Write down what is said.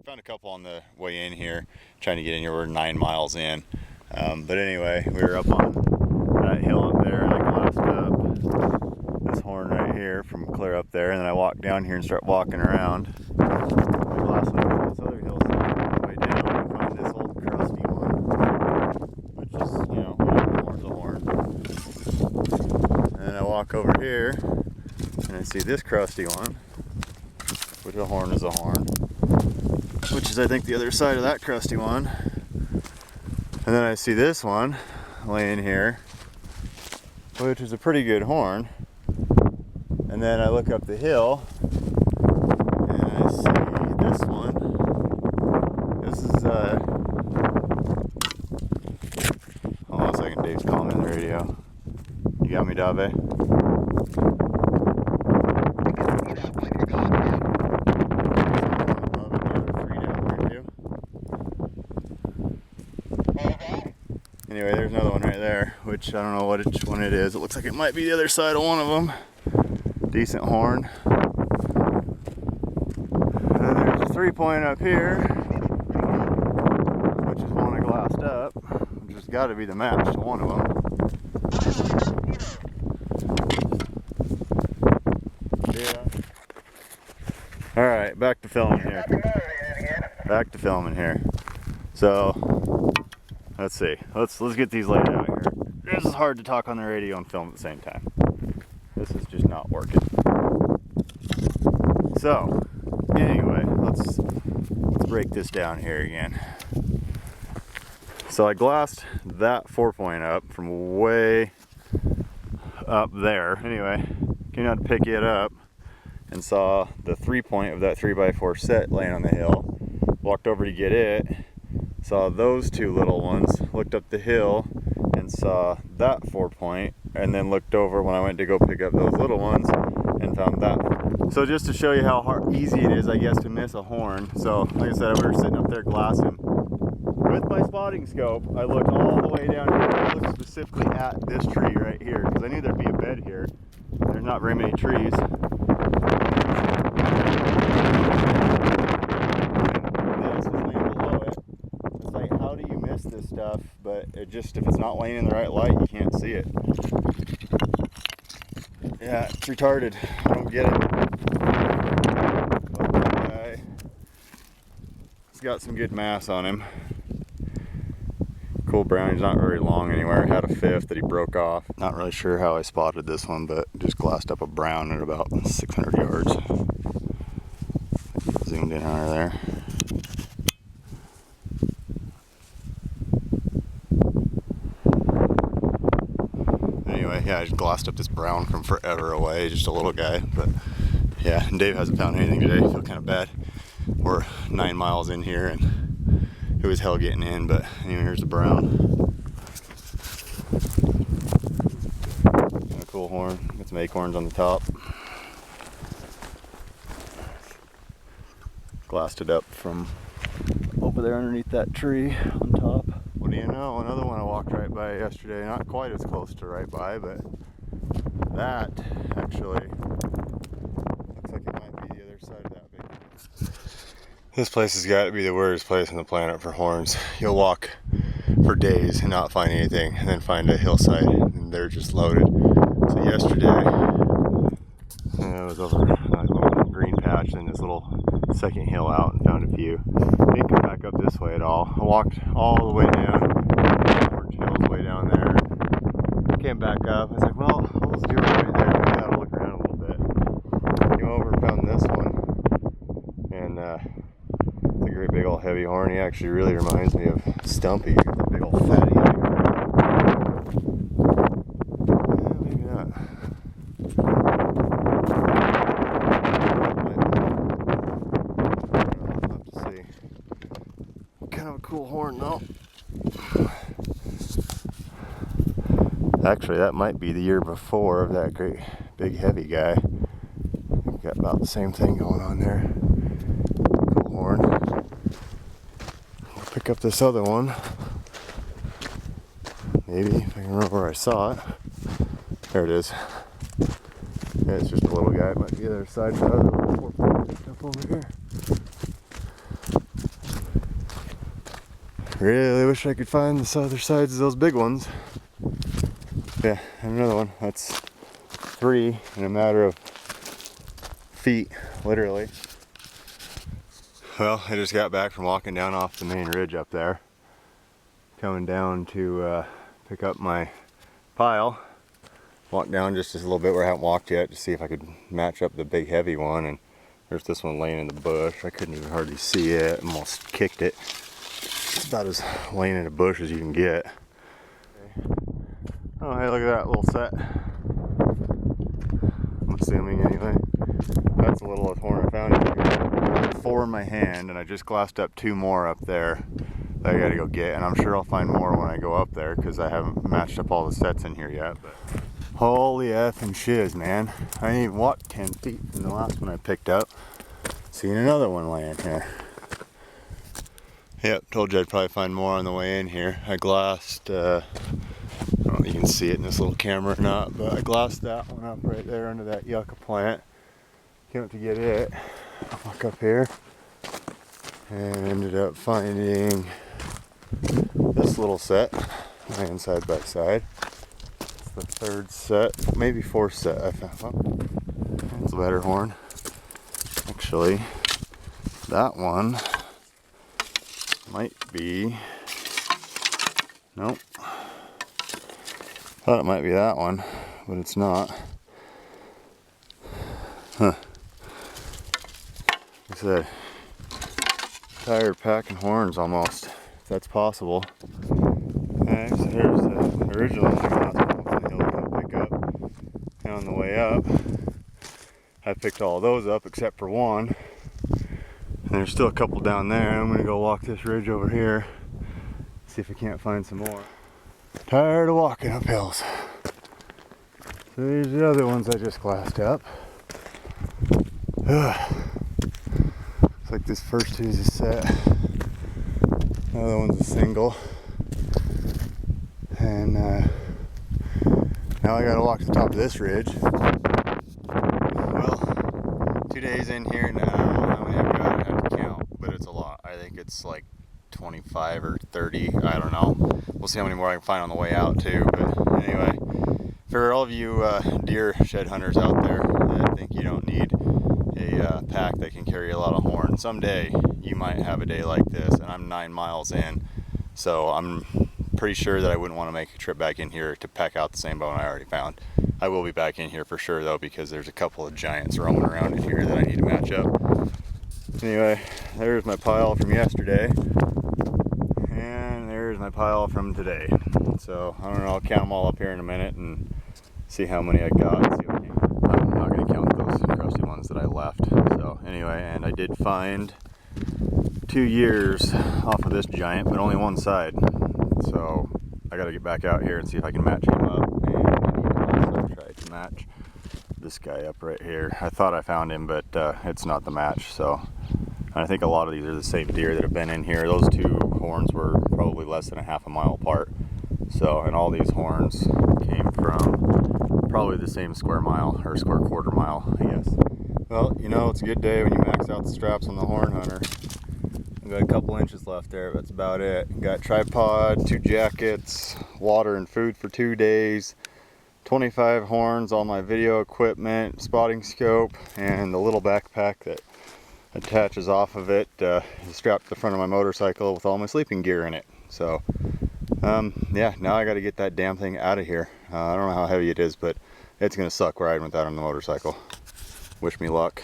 Found a couple on the way in here, trying to get in here. We're 9 miles in. But anyway, we were up on that hill up there, and I glassed up this horn right here from clear up there, and then I walked down here and start walking around. I glassed up this other hillside all the way down and find this old crusty one, which is, you know, a horn's a horn. And then I walk over here, and I see this crusty one, which a horn is a horn, which is I think the other side of that crusty one. And then I see this one laying here, which is a pretty good horn. And then I look up the hill and I see this one. This is hold on a second, Dave's calling in the radio. You got me, Dave? Anyway, there's another one right there, which I don't know which one it is. It looks like it might be the other side of one of them. Decent horn. And then there's a 3-point up here, which is one I glassed up, which has got to be the match to one of them. Yeah. All right, back to filming here. Back to filming here. So. Let's see. Let's get these laid out here. This is hard to talk on the radio and film at the same time. This is just not working. So, anyway, let's break this down here again. So I glassed that 4-point up from way up there. Anyway, came out to pick it up and saw the 3-point of that 3x4 set laying on the hill. Walked over to get it. Saw those two little ones, looked up the hill and saw that 4-point, and then looked over when I went to go pick up those little ones and found that. So just to show you how easy it is, I guess, to miss a horn. So like I said, we were sitting up there glassing. With my spotting scope, I looked all the way down here. I looked specifically at this tree right here because I knew there'd be a bed here. There's not very many trees. This stuff, but it just, if it's not laying in the right light, you can't see it. Yeah, it's retarded. I don't get it. He's got some good mass on him. Cool brown. He's not very long anywhere. Had a 5th that he broke off. Not really sure how I spotted this one, but just glassed up a brown at about 600 yards. Zoomed in under there. Yeah, I just glassed up this brown from forever away, just a little guy. But yeah, and Dave hasn't found anything today. I feel kind of bad. We're 9 miles in here and it was hell getting in, but anyway, here's the brown. Got a cool horn. Got some acorns on the top. Glassed it up from over there underneath that tree on top. What do you know? Another one I walked right by yesterday. Not quite as close to right by, but that actually looks like it might be the other side of that big. This place has got to be the weirdest place on the planet for horns. You'll walk for days and not find anything, and then find a hillside and they're just loaded. So yesterday, I was over a little green patch and this little second hill out and found a few. Didn't come back up this way at all. I walked all the way down, Orange Hills way down there. Came back up. I was like, well, I'll just do it right there. Maybe I'll look around a little bit. Came over, found this one, and it's a great big old heavy horn. He actually really reminds me of Stumpy, the big old fatty. Maybe not. Cool horn though. Actually, that might be the year before of that great big heavy guy. We've got about the same thing going on there. Cool horn. I'll pick up this other one. Maybe if I can remember where I saw it. There it is. Yeah, it's just a little guy. It might be the other side of the other 4-point picked up over here. Really wish I could find the other sides of those big ones. Yeah, and another one. That's 3 in a matter of feet, literally. Well, I just got back from walking down off the main ridge up there. Coming down to pick up my pile. Walked down just a little bit where I haven't walked yet to see if I could match up the big heavy one, and there's this one laying in the bush. I couldn't even hardly see it, almost kicked it. It's about as laying in a bush as you can get. Oh, hey, look at that little set. I'm assuming anyway. That's a little horn I found here. 4 in my hand, and I just glassed up 2 more up there that I gotta go get, and I'm sure I'll find more when I go up there because I haven't matched up all the sets in here yet. But holy effing shiz, man. I didn't even walk 10 feet from the last one I picked up. Seen another one laying here. Yep, told you I'd probably find more on the way in here. I glassed, I don't know if you can see it in this little camera or not, but I glassed that one up right there under that yucca plant. Came up to get it. I'll walk up here and ended up finding this little set laying side by side. It's the 3rd set, maybe 4th set I found. Oh, that's a better horn. Actually, that one might be, nope. Thought it might be that one, but it's not. Huh. Like I said, tired packing horns almost, if that's possible. Okay, so here's the original one I got pick up. And on the way up, I picked all those up except for one. And there's still a couple down there. I'm gonna go walk this ridge over here, see if I can't find some more. Tired of walking up hills. So these are the other ones I just glassed up. Looks like this first is a set. Another one's a single. And now I gotta walk to the top of this ridge. Well, 2 days in here now. How many I've got, I have to count, but it's a lot. I think it's like 25 or 30, I don't know. We'll see how many more I can find on the way out too. But anyway, for all of you deer shed hunters out there that think you don't need a pack that can carry a lot of horn, someday you might have a day like this, and I'm 9 miles in, so I'm pretty sure that I wouldn't want to make a trip back in here to pack out the same bone I already found. I will be back in here for sure though, because there's a couple of giants roaming around in here that I need to match up. Anyway, there's my pile from yesterday, and there's my pile from today. So I don't know, I'll count them all up here in a minute and see how many I got. See what I'm not going to count those crusty ones that I left. So anyway, and I did find 2 years off of this giant, but only one side. So I got to get back out here and see if I can match him up, and I need to also try to match this guy up right here. I thought I found him, but it's not the match. So I think a lot of these are the same deer that have been in here. Those 2 horns were probably less than a half a mile apart. So, and all these horns came from probably the same square mile or square quarter mile, I guess. Well, you know, it's a good day when you max out the straps on the Horn Hunter. I've got a couple inches left there, but that's about it. Got tripod, 2 jackets, water and food for 2 days, 25 horns, all my video equipment, spotting scope, and the little backpack that attaches off of it is strapped to the front of my motorcycle with all my sleeping gear in it. So yeah, now I got to get that damn thing out of here. I don't know how heavy it is, but it's gonna suck riding with that on the motorcycle. Wish me luck.